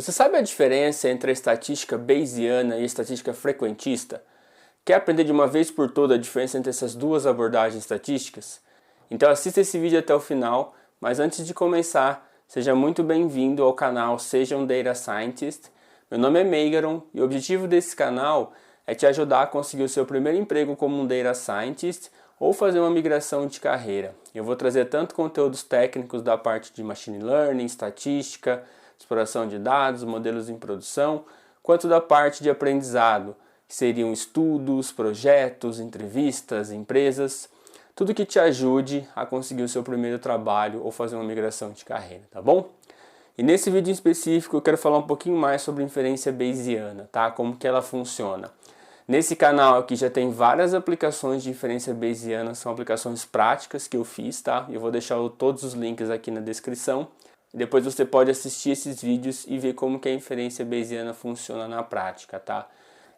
Você sabe a diferença entre a estatística bayesiana e a estatística frequentista? Quer aprender de uma vez por toda a diferença entre essas duas abordagens estatísticas? Então assista esse vídeo até o final, mas antes de começar, seja muito bem-vindo ao canal Seja um Data Scientist. Meu nome é Meigaron e o objetivo desse canal é te ajudar a conseguir o seu primeiro emprego como um Data Scientist ou fazer uma migração de carreira. Eu vou trazer tanto conteúdos técnicos da parte de Machine Learning, estatística, exploração de dados, modelos em produção, quanto da parte de aprendizado, que seriam estudos, projetos, entrevistas, empresas, tudo que te ajude a conseguir o seu primeiro trabalho ou fazer uma migração de carreira, tá bom? E nesse vídeo em específico eu quero falar um pouquinho mais sobre inferência bayesiana, tá? Como que ela funciona. Nesse canal aqui já tem várias aplicações de inferência bayesiana, são aplicações práticas que eu fiz, tá? Eu vou deixar todos os links aqui na descrição. Depois você pode assistir esses vídeos e ver como que a inferência bayesiana funciona na prática, tá?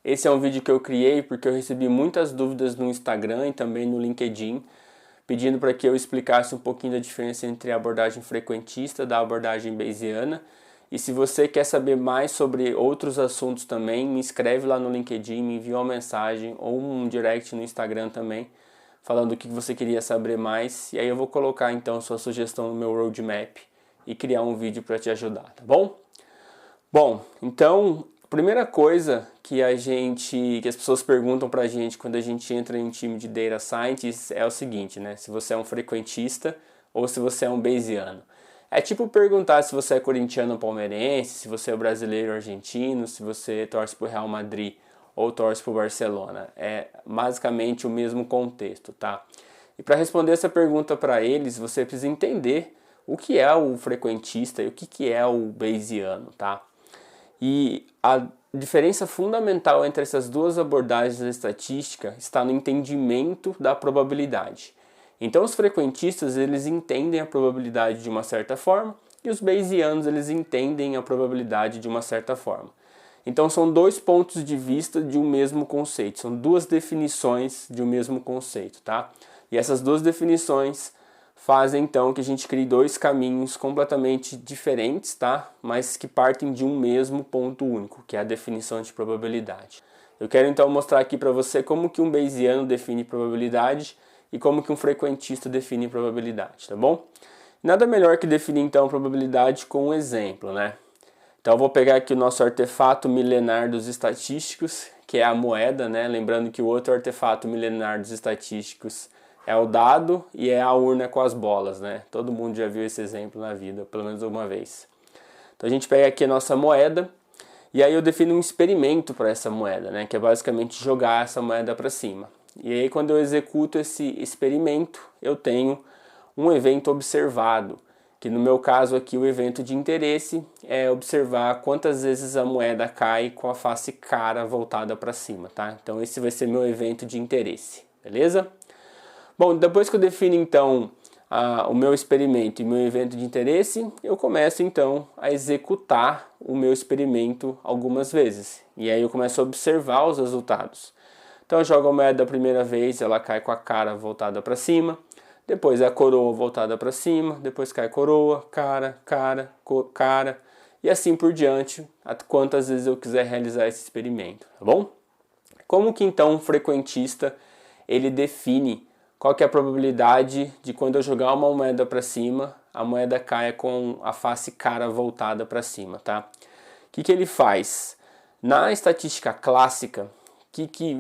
Esse é um vídeo que eu criei porque eu recebi muitas dúvidas no Instagram e também no LinkedIn, pedindo para que eu explicasse um pouquinho da diferença entre a abordagem frequentista da abordagem bayesiana. E se você quer saber mais sobre outros assuntos também, me escreve lá no LinkedIn, me envia uma mensagem ou um direct no Instagram também, falando o que você queria saber mais. E aí eu vou colocar então sua sugestão no meu roadmap e criar um vídeo para te ajudar, tá bom? Bom, então, a primeira coisa que as pessoas perguntam pra gente quando a gente entra em um time de Data Scientist é o seguinte, né? Se você é um frequentista ou se você é um bayesiano. É tipo perguntar se você é corintiano ou palmeirense, se você é brasileiro ou argentino, se você torce pro Real Madrid ou torce pro Barcelona. É basicamente o mesmo contexto, tá? E para responder essa pergunta para eles, você precisa entender o que é o frequentista e o que é o bayesiano, tá? E a diferença fundamental entre essas duas abordagens da estatística está no entendimento da probabilidade. Então os frequentistas eles entendem a probabilidade de uma certa forma e os bayesianos eles entendem a probabilidade de uma certa forma. Então são dois pontos de vista de um mesmo conceito, são duas definições de um mesmo conceito, tá? E essas duas definições fazem então que a gente crie dois caminhos completamente diferentes, tá? Mas que partem de um mesmo ponto único, que é a definição de probabilidade. Eu quero então mostrar aqui para você como que um bayesiano define probabilidade e como que um frequentista define probabilidade, tá bom? Nada melhor que definir então probabilidade com um exemplo, né? Então eu vou pegar aqui o nosso artefato milenar dos estatísticos, que é a moeda, né? Lembrando que o outro artefato milenar dos estatísticos é o dado e é a urna com as bolas, né? Todo mundo já viu esse exemplo na vida, pelo menos uma vez. Então a gente pega aqui a nossa moeda e aí eu defino um experimento para essa moeda, né? Que é basicamente jogar essa moeda para cima. E aí quando eu executo esse experimento, eu tenho um evento observado, que no meu caso aqui o evento de interesse é observar quantas vezes a moeda cai com a face cara voltada para cima, tá? Então esse vai ser meu evento de interesse, beleza? Bom, depois que eu defino então o meu experimento e meu evento de interesse, eu começo então a executar o meu experimento algumas vezes. E aí eu começo a observar os resultados. Então eu jogo a moeda a primeira vez, ela cai com a cara voltada para cima. Depois a coroa voltada para cima, depois cai coroa, cara, cara, e assim por diante, quantas vezes eu quiser realizar esse experimento, tá bom? Como que então um frequentista ele define qual que é a probabilidade de quando eu jogar uma moeda para cima, a moeda caia com a face cara voltada para cima, tá? O que ele faz? Na estatística clássica,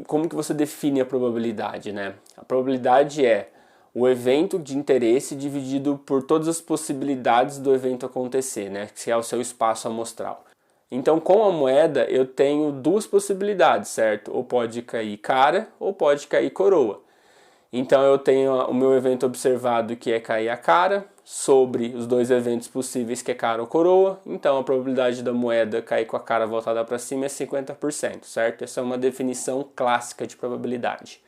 como que você define a probabilidade, né? A probabilidade é o evento de interesse dividido por todas as possibilidades do evento acontecer, né? Que é o seu espaço amostral. Então, com a moeda, eu tenho duas possibilidades, certo? Ou pode cair cara, ou pode cair coroa. Então eu tenho o meu evento observado que é cair a cara, sobre os dois eventos possíveis que é cara ou coroa, então a probabilidade da moeda cair com a cara voltada para cima é 50%, certo? Essa é uma definição clássica de probabilidade.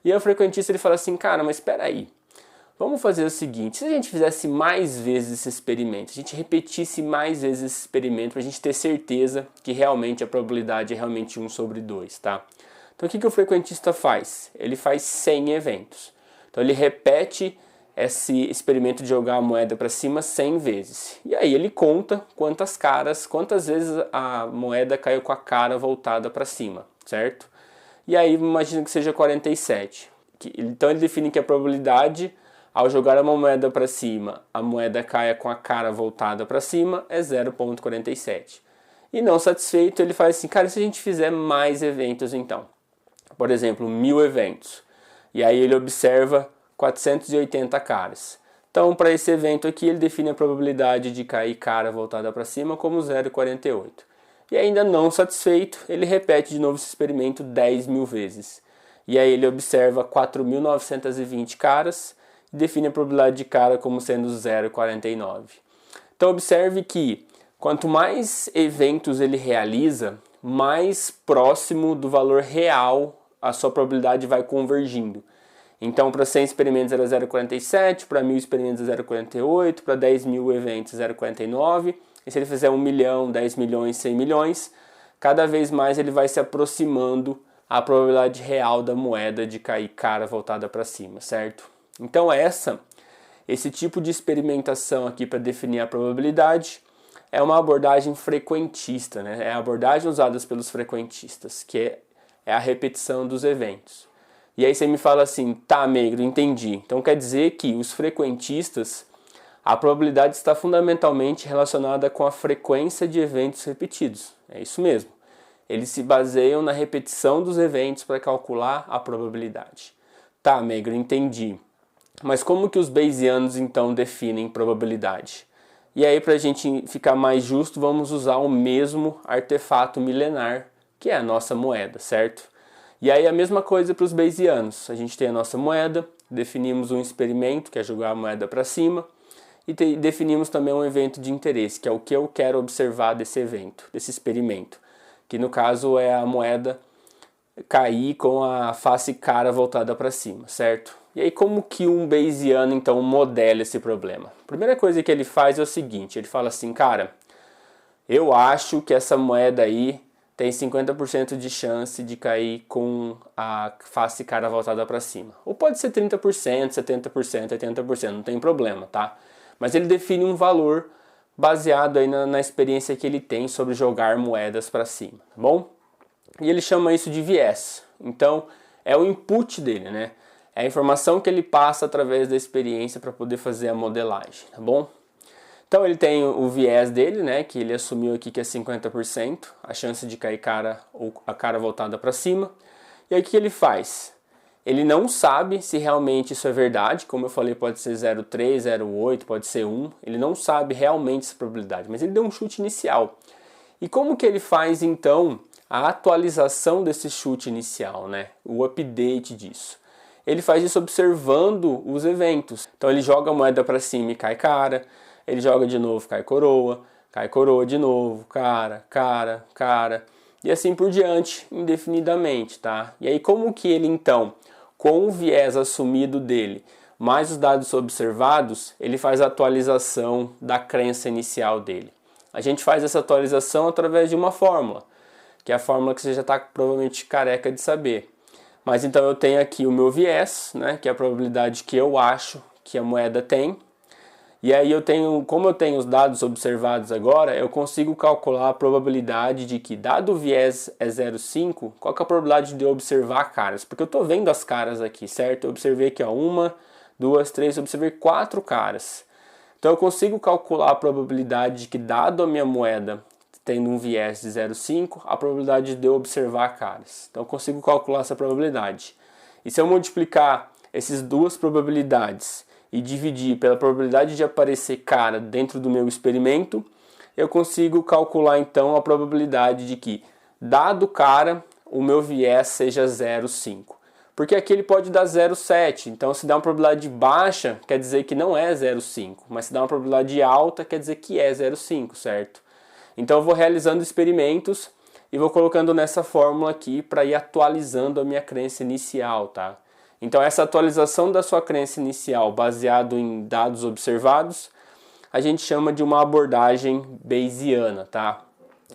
E aí o frequentista ele fala assim, cara, mas espera aí, vamos fazer o seguinte, se a gente fizesse mais vezes esse experimento, se a gente repetisse mais vezes esse experimento para a gente ter certeza que realmente a probabilidade é realmente 1 sobre 2, tá? Então o que o frequentista faz? Ele faz 100 eventos. Então ele repete esse experimento de jogar a moeda para cima 100 vezes. E aí ele conta quantas vezes a moeda caiu com a cara voltada para cima, certo? E aí imagina que seja 47. Então ele define que a probabilidade ao jogar uma moeda para cima, a moeda caia com a cara voltada para cima, é 0,47. E não satisfeito, ele faz assim, cara, e se a gente fizer mais eventos então? Por exemplo, 1000 eventos. E aí ele observa 480 caras. Então, para esse evento aqui, ele define a probabilidade de cair cara voltada para cima como 0,48. E ainda não satisfeito, ele repete de novo esse experimento 10.000 vezes. E aí ele observa 4.920 caras e define a probabilidade de cara como sendo 0,49. Então, observe que quanto mais eventos ele realiza, mais próximo do valor real a sua probabilidade vai convergindo. Então, para 100 experimentos era 0,47, para 1000 experimentos é 0,48, para 10.000 eventos 0,49, e se ele fizer 1 milhão, 10 milhões, 100 milhões, cada vez mais ele vai se aproximando à probabilidade real da moeda de cair cara voltada para cima, certo? Então esse tipo de experimentação aqui para definir a probabilidade é uma abordagem frequentista, né? É a abordagem usada pelos frequentistas, que é a repetição dos eventos. E aí você me fala assim, tá, Meigro, entendi. Então quer dizer que os frequentistas, a probabilidade está fundamentalmente relacionada com a frequência de eventos repetidos. É isso mesmo. Eles se baseiam na repetição dos eventos para calcular a probabilidade. Tá, Meigro, entendi. Mas como que os bayesianos então definem probabilidade? E aí, para a gente ficar mais justo, vamos usar o mesmo artefato milenar, que é a nossa moeda, certo? E aí a mesma coisa para os bayesianos. A gente tem a nossa moeda, definimos um experimento, que é jogar a moeda para cima, e definimos também um evento de interesse, que é o que eu quero observar desse evento, desse experimento, que no caso é a moeda cair com a face cara voltada para cima, certo? E aí como que um bayesiano então modela esse problema? A primeira coisa que ele faz é o seguinte, ele fala assim, cara, eu acho que essa moeda aí tem 50% de chance de cair com a face cara voltada para cima. Ou pode ser 30%, 70%, 80%, não tem problema, tá? Mas ele define um valor baseado aí na experiência que ele tem sobre jogar moedas para cima, tá bom? E ele chama isso de viés. Então, é o input dele, né? É a informação que ele passa através da experiência para poder fazer a modelagem, tá bom? Então ele tem o viés dele, né, que ele assumiu aqui que é 50%, a chance de cair cara ou a cara voltada para cima. E aí o que ele faz? Ele não sabe se realmente isso é verdade, como eu falei, pode ser 0,3, 0,8, pode ser 1. Ele não sabe realmente essa probabilidade, mas ele deu um chute inicial. E como que ele faz então a atualização desse chute inicial, né? O update disso? Ele faz isso observando os eventos. Então ele joga a moeda para cima e cai cara. Ele joga de novo, cai coroa de novo, cara, e assim por diante, indefinidamente, tá? E aí como que ele então, com o viés assumido dele, mais os dados observados, ele faz a atualização da crença inicial dele. A gente faz essa atualização através de uma fórmula, que é a fórmula que você já está provavelmente careca de saber. Mas então eu tenho aqui o meu viés, né, que é a probabilidade que eu acho que a moeda tem. E aí como eu tenho os dados observados agora, eu consigo calcular a probabilidade de que, dado o viés é 0,5, qual que é a probabilidade de eu observar caras? Porque eu estou vendo as caras aqui, certo? Eu observei aqui, ó, 1, 2, 3, eu observei 4 caras. Então eu consigo calcular a probabilidade de que, dado a minha moeda tendo um viés de 0,5, a probabilidade de eu observar caras. Então eu consigo calcular essa probabilidade. E se eu multiplicar essas duas probabilidades e dividir pela probabilidade de aparecer cara dentro do meu experimento, eu consigo calcular então a probabilidade de que, dado cara, o meu viés seja 0,5. Porque aqui ele pode dar 0,7, então se dá uma probabilidade baixa, quer dizer que não é 0,5, mas se dá uma probabilidade alta, quer dizer que é 0,5, certo? Então eu vou realizando experimentos e vou colocando nessa fórmula aqui para ir atualizando a minha crença inicial, tá? Então essa atualização da sua crença inicial baseado em dados observados, a gente chama de uma abordagem bayesiana, tá?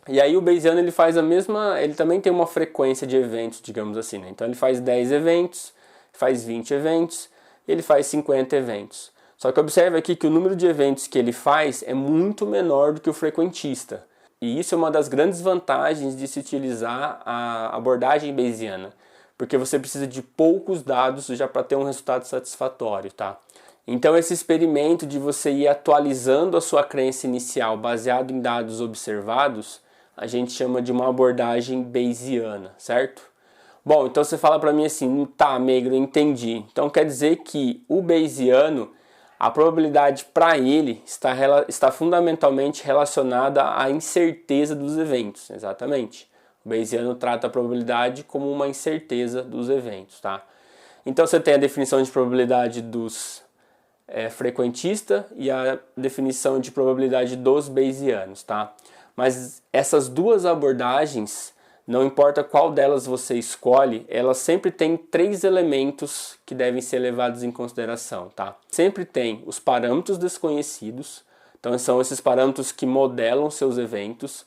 E aí o bayesiano ele faz ele também tem uma frequência de eventos, digamos assim, né? Então ele faz 10 eventos, faz 20 eventos, ele faz 50 eventos. Só que observe aqui que o número de eventos que ele faz é muito menor do que o frequentista. E isso é uma das grandes vantagens de se utilizar a abordagem bayesiana, porque você precisa de poucos dados já para ter um resultado satisfatório, tá? Então esse experimento de você ir atualizando a sua crença inicial baseado em dados observados, a gente chama de uma abordagem bayesiana, certo? Bom, então você fala para mim assim, tá, Megro, entendi. Então quer dizer que o bayesiano, a probabilidade para ele está fundamentalmente relacionada à incerteza dos eventos, exatamente. O bayesiano trata a probabilidade como uma incerteza dos eventos, tá? Então você tem a definição de probabilidade dos frequentista e a definição de probabilidade dos bayesianos, tá? Mas essas duas abordagens, não importa qual delas você escolhe, elas sempre têm 3 elementos que devem ser levados em consideração, tá? Sempre tem os parâmetros desconhecidos, então são esses parâmetros que modelam seus eventos.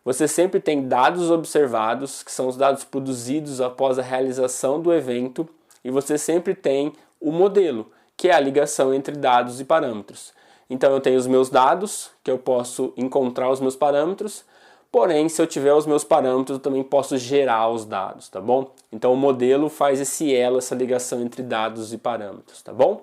Você sempre tem dados observados, que são os dados produzidos após a realização do evento, e você sempre tem o modelo, que é a ligação entre dados e parâmetros. Então eu tenho os meus dados, que eu posso encontrar os meus parâmetros, porém se eu tiver os meus parâmetros eu também posso gerar os dados, tá bom? Então o modelo faz esse elo, essa ligação entre dados e parâmetros, tá bom?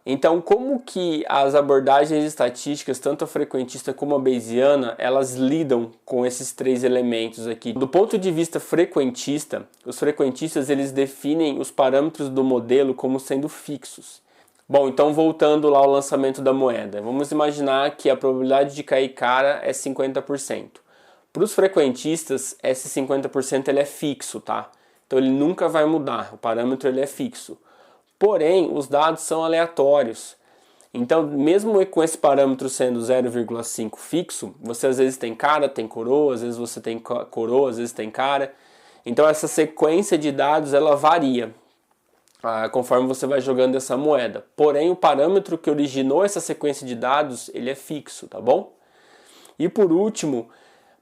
Então como que as abordagens estatísticas, tanto a frequentista como a bayesiana, elas lidam com esses 3 elementos aqui? Do ponto de vista frequentista, os frequentistas eles definem os parâmetros do modelo como sendo fixos. Bom, então voltando lá ao lançamento da moeda, vamos imaginar que a probabilidade de cair cara é 50%. Para os frequentistas, esse 50% ele é fixo, tá? Então ele nunca vai mudar, o parâmetro ele é fixo. Porém, os dados são aleatórios. Então, mesmo com esse parâmetro sendo 0,5 fixo, você às vezes tem cara, tem coroa, às vezes você tem coroa, às vezes tem cara. Então essa sequência de dados ela varia conforme você vai jogando essa moeda. Porém, o parâmetro que originou essa sequência de dados, ele é fixo, tá bom? E por último,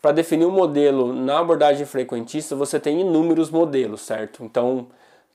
para definir um modelo na abordagem frequentista, você tem inúmeros modelos, certo? Então,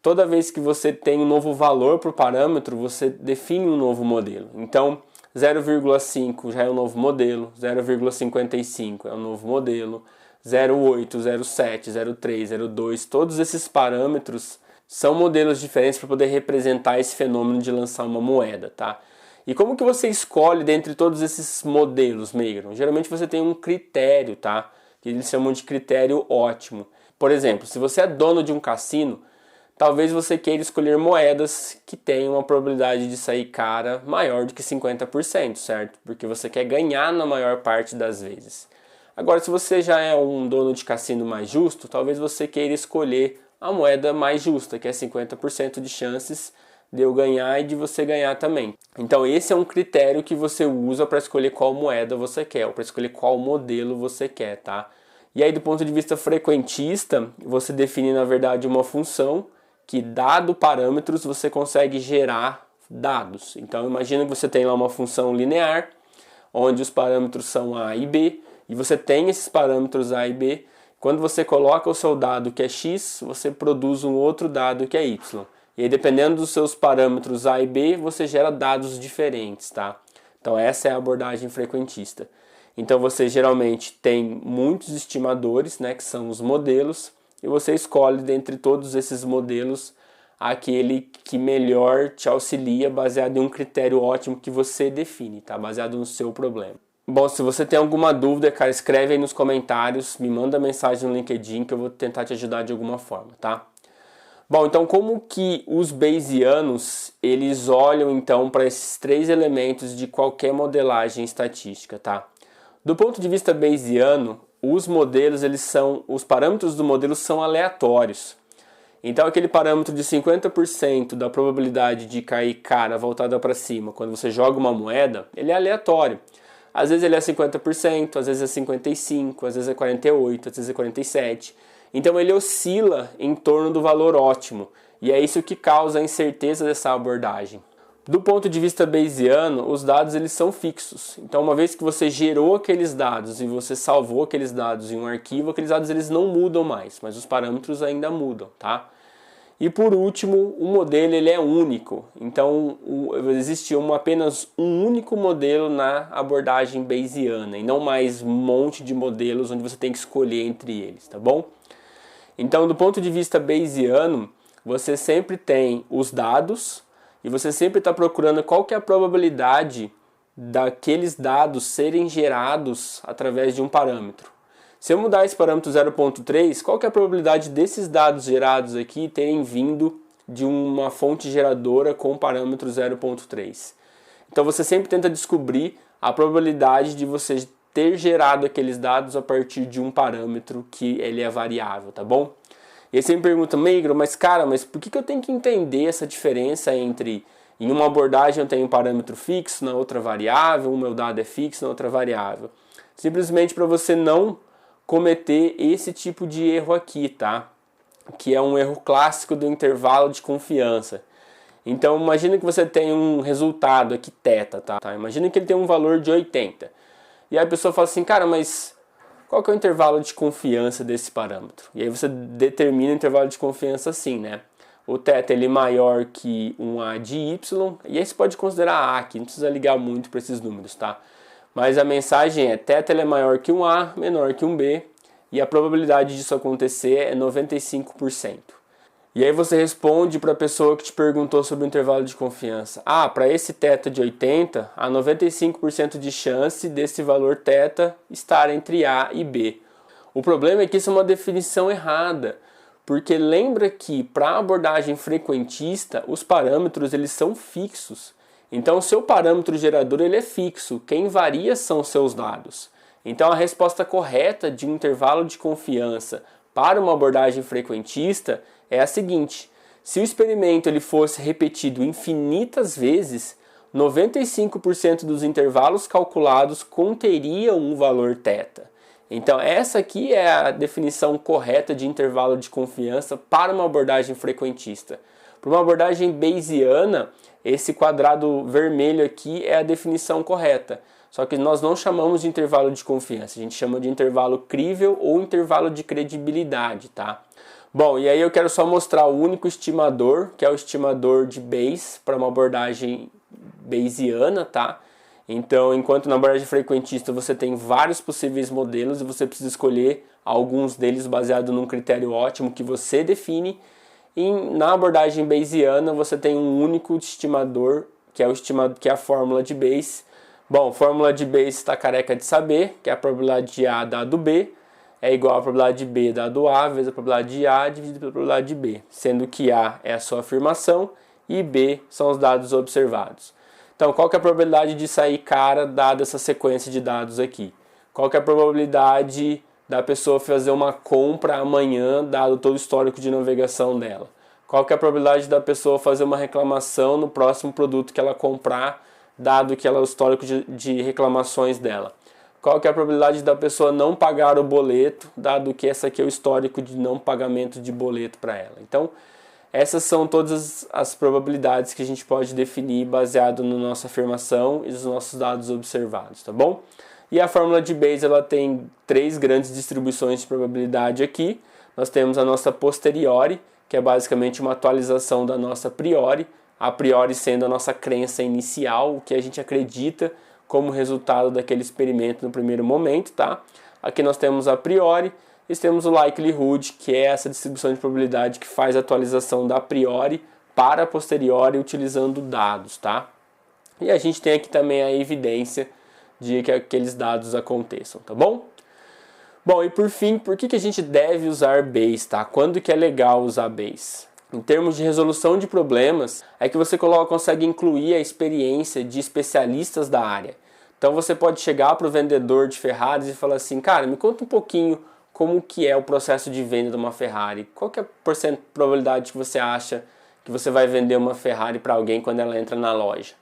toda vez que você tem um novo valor para o parâmetro, você define um novo modelo. Então, 0,5 já é um novo modelo, 0,55 é um novo modelo, 0,8, 0,7, 0,3, 0,2, todos esses parâmetros são modelos diferentes para poder representar esse fenômeno de lançar uma moeda, tá? E como que você escolhe dentre todos esses modelos, Megro? Geralmente você tem um critério, tá? Que eles chamam de critério ótimo. Por exemplo, se você é dono de um cassino, talvez você queira escolher moedas que tenham uma probabilidade de sair cara maior do que 50%, certo? Porque você quer ganhar na maior parte das vezes. Agora, se você já é um dono de cassino mais justo, talvez você queira escolher a moeda mais justa, que é 50% de chances de eu ganhar e de você ganhar também. Então esse é um critério que você usa para escolher qual moeda você quer, ou para escolher qual modelo você quer, tá? E aí do ponto de vista frequentista, você define na verdade uma função que, dado parâmetros, você consegue gerar dados. Então imagina que você tem lá uma função linear, onde os parâmetros são A e B, e você tem esses parâmetros A e B. Quando você coloca o seu dado que é X, você produz um outro dado que é Y. E aí, dependendo dos seus parâmetros A e B, você gera dados diferentes, tá? Então essa é a abordagem frequentista. Então você geralmente tem muitos estimadores, né, que são os modelos, e você escolhe dentre todos esses modelos aquele que melhor te auxilia baseado em um critério ótimo que você define, tá? Baseado no seu problema. Bom, se você tem alguma dúvida, cara, escreve aí nos comentários, me manda mensagem no LinkedIn que eu vou tentar te ajudar de alguma forma, tá? Bom, então como que os bayesianos, eles olham então para esses 3 elementos de qualquer modelagem estatística, tá? Do ponto de vista bayesiano, os modelos, os parâmetros do modelo são aleatórios. Então aquele parâmetro de 50% da probabilidade de cair cara voltada para cima quando você joga uma moeda, ele é aleatório. Às vezes ele é 50%, às vezes é 55%, às vezes é 48%, às vezes é 47%. Então ele oscila em torno do valor ótimo. E é isso que causa a incerteza dessa abordagem. Do ponto de vista bayesiano, os dados eles são fixos. Então uma vez que você gerou aqueles dados e você salvou aqueles dados em um arquivo, aqueles dados eles não mudam mais, mas os parâmetros ainda mudam, tá? E por último, o modelo ele é único, então existe apenas um único modelo na abordagem bayesiana e não mais um monte de modelos onde você tem que escolher entre eles, tá bom? Então, do ponto de vista bayesiano, você sempre tem os dados e você sempre está procurando qual que é a probabilidade daqueles dados serem gerados através de um parâmetro. Se eu mudar esse parâmetro 0.3, qual que é a probabilidade desses dados gerados aqui terem vindo de uma fonte geradora com o parâmetro 0.3? Então você sempre tenta descobrir a probabilidade de você ter gerado aqueles dados a partir de um parâmetro que ele é variável, tá bom? E aí você me pergunta, Meigro, mas por que eu tenho que entender essa diferença entre em uma abordagem eu tenho um parâmetro fixo, na outra variável, o meu dado é fixo, na outra variável? Simplesmente para você não cometer esse tipo de erro aqui, tá? Que é um erro clássico do intervalo de confiança. Então imagina que você tem um resultado aqui θ, tá? Imagina que ele tem um valor de 80. E aí a pessoa fala assim, cara, mas qual que é o intervalo de confiança desse parâmetro? E aí você determina o intervalo de confiança assim, né? O θ ele é maior que um A de Y, e aí você pode considerar A aqui, não precisa ligar muito para esses números, tá? Mas a mensagem é, θ ele é maior que um A, menor que um B, e a probabilidade disso acontecer é 95%. E aí você responde para a pessoa que te perguntou sobre o intervalo de confiança. Ah, para esse θ de 80, há 95% de chance desse valor θ estar entre A e B. O problema é que isso é uma definição errada, porque lembra que para a abordagem frequentista, os parâmetros eles são fixos. Então o seu parâmetro gerador ele é fixo, quem varia são os seus dados. Então a resposta correta de um intervalo de confiança para uma abordagem frequentista é a seguinte: se o experimento ele fosse repetido infinitas vezes, 95% dos intervalos calculados conteriam um valor θ. Então essa aqui é a definição correta de intervalo de confiança para uma abordagem frequentista. Para uma abordagem bayesiana, esse quadrado vermelho aqui é a definição correta. Só que nós não chamamos de intervalo de confiança, a gente chama de intervalo crível ou intervalo de credibilidade, tá? Bom, e aí eu quero só mostrar o único estimador, que é o estimador de Bayes para uma abordagem bayesiana, tá? Então, enquanto na abordagem frequentista você tem vários possíveis modelos e você precisa escolher alguns deles baseado num critério ótimo que você define, e na abordagem bayesiana você tem um único estimador, que é a fórmula de Bayes. Bom, fórmula de Bayes está careca de saber, que é a probabilidade de A dado B é igual à probabilidade de B dado A vezes a probabilidade de A dividido pela probabilidade de B, sendo que A é a sua afirmação e B são os dados observados. Então, qual que é a probabilidade de sair cara dada essa sequência de dados aqui? Qual que é a probabilidade da pessoa fazer uma compra amanhã, dado todo o histórico de navegação dela? Qual que é a probabilidade da pessoa fazer uma reclamação no próximo produto que ela comprar, dado que ela é o histórico de reclamações dela? Qual que é a probabilidade da pessoa não pagar o boleto, dado que essa aqui é o histórico de não pagamento de boleto para ela? Então, essas são todas as probabilidades que a gente pode definir baseado na nossa afirmação e nos nossos dados observados, tá bom? E a fórmula de Bayes ela tem 3 grandes distribuições de probabilidade aqui. Nós temos a nossa posteriori, que é basicamente uma atualização da nossa priori, a priori sendo a nossa crença inicial, o que a gente acredita como resultado daquele experimento no primeiro momento, tá? Aqui nós temos a priori e temos o likelihood, que é essa distribuição de probabilidade que faz a atualização da priori para a posteriori utilizando dados, tá? E a gente tem aqui também a evidência de que aqueles dados aconteçam, tá bom? Bom, e por fim, por que a gente deve usar Bayes, tá? Quando que é legal usar Bayes? Em termos de resolução de problemas, é que você consegue incluir a experiência de especialistas da área. Então você pode chegar para o vendedor de Ferraris e falar assim, cara, me conta um pouquinho como que é o processo de venda de uma Ferrari. Qual que é a probabilidade que você acha que você vai vender uma Ferrari para alguém quando ela entra na loja?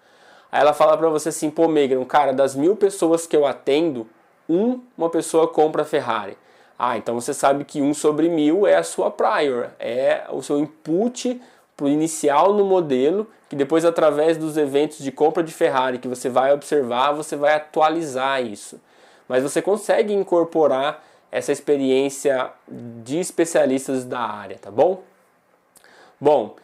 Aí ela fala para você assim, pô, Megan, cara, das 1000 pessoas que eu atendo, uma pessoa compra a Ferrari. Ah, então você sabe que 1 sobre 1000 é a sua prior, é o seu input para o inicial no modelo, que depois através dos eventos de compra de Ferrari que você vai observar, você vai atualizar isso. Mas você consegue incorporar essa experiência de especialistas da área, tá bom? Bom,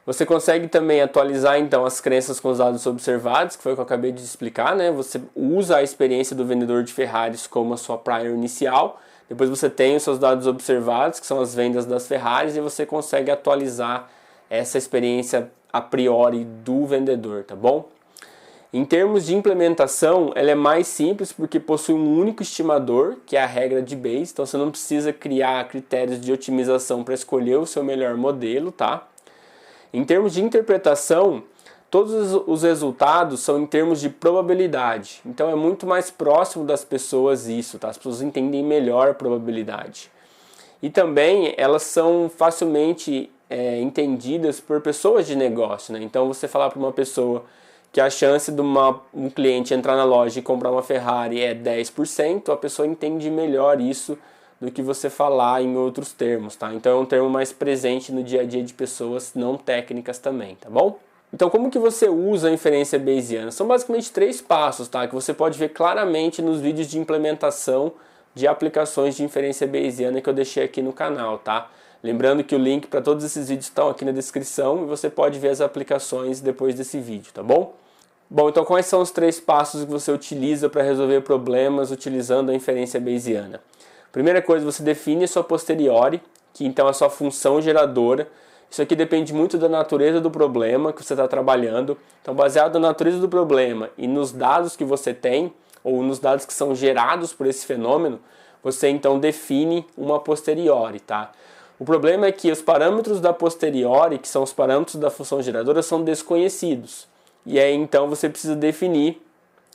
você consegue também atualizar então as crenças com os dados observados, que foi o que eu acabei de explicar, né? Você usa a experiência do vendedor de Ferraris como a sua prior inicial, depois você tem os seus dados observados, que são as vendas das Ferraris, e você consegue atualizar essa experiência a priori do vendedor, tá bom? Em termos de implementação, ela é mais simples porque possui um único estimador, que é a regra de Bayes, então você não precisa criar critérios de otimização para escolher o seu melhor modelo, tá? Em termos de interpretação, todos os resultados são em termos de probabilidade, então é muito mais próximo das pessoas isso, tá? As pessoas entendem melhor a probabilidade. E também elas são facilmente entendidas por pessoas de negócio, né? Então você falar para uma pessoa que a chance de um cliente entrar na loja e comprar uma Ferrari é 10%, a pessoa entende melhor isso do que você falar em outros termos, tá? Então é um termo mais presente no dia a dia de pessoas não técnicas também, tá bom? Então como que você usa a inferência bayesiana? São basicamente 3 passos, tá? Que você pode ver claramente nos vídeos de implementação de aplicações de inferência bayesiana que eu deixei aqui no canal, tá? Lembrando que o link para todos esses vídeos estão aqui na descrição e você pode ver as aplicações depois desse vídeo, tá bom? Bom, então quais são os 3 passos que você utiliza para resolver problemas utilizando a inferência bayesiana? Primeira coisa, você define a sua posteriori, que então é a sua função geradora. Isso aqui depende muito da natureza do problema que você está trabalhando. Então, baseado na natureza do problema e nos dados que você tem, ou nos dados que são gerados por esse fenômeno, você então define uma posteriori, tá? O problema é que os parâmetros da posteriori, que são os parâmetros da função geradora, são desconhecidos. E aí então você precisa definir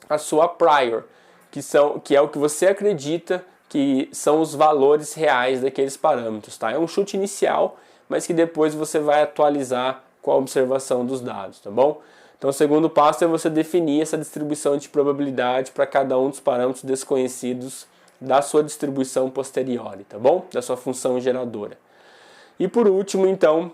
a sua prior, que é o que você acredita que são os valores reais daqueles parâmetros, tá? É um chute inicial, mas que depois você vai atualizar com a observação dos dados, tá bom? Então o segundo passo é você definir essa distribuição de probabilidade para cada um dos parâmetros desconhecidos da sua distribuição posteriori, tá bom? Da sua função geradora. E por último, então,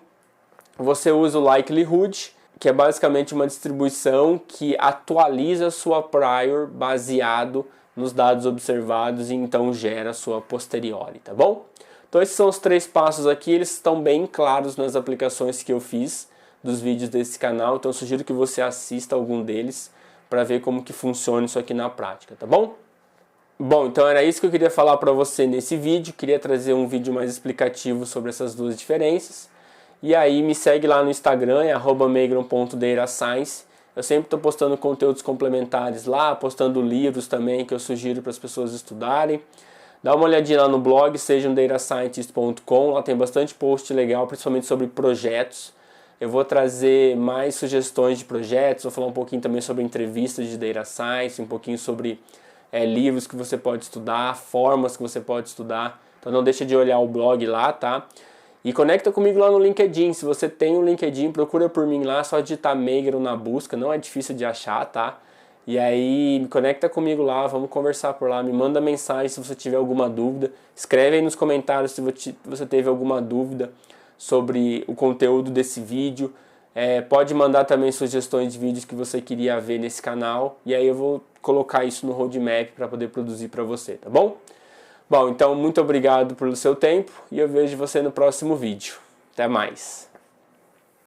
você usa o likelihood, que é basicamente uma distribuição que atualiza a sua prior baseado nos dados observados e então gera a sua posteriori, tá bom? Então esses são os 3 passos aqui, eles estão bem claros nas aplicações que eu fiz dos vídeos desse canal, então eu sugiro que você assista algum deles para ver como que funciona isso aqui na prática, tá bom? Bom, então era isso que eu queria falar para você nesse vídeo, queria trazer um vídeo mais explicativo sobre essas duas diferenças. E aí me segue lá no Instagram, é @meigron.datascience. Eu sempre estou postando conteúdos complementares lá, postando livros também que eu sugiro para as pessoas estudarem. Dá uma olhadinha lá no blog, sejamdatascientist.com, lá tem bastante post legal, principalmente sobre projetos. Eu vou trazer mais sugestões de projetos, vou falar um pouquinho também sobre entrevistas de Data Science, um pouquinho sobre livros que você pode estudar, formas que você pode estudar. Então não deixa de olhar o blog lá, tá? E conecta comigo lá no LinkedIn. Se você tem um LinkedIn, procura por mim lá, só digitar Meigron na busca, não é difícil de achar, tá? E aí, conecta comigo lá, vamos conversar por lá, me manda mensagem se você tiver alguma dúvida. Escreve aí nos comentários se você teve alguma dúvida sobre o conteúdo desse vídeo. Pode mandar também sugestões de vídeos que você queria ver nesse canal. E aí eu vou colocar isso no roadmap para poder produzir para você, tá bom? Bom, então muito obrigado pelo seu tempo e eu vejo você no próximo vídeo. Até mais!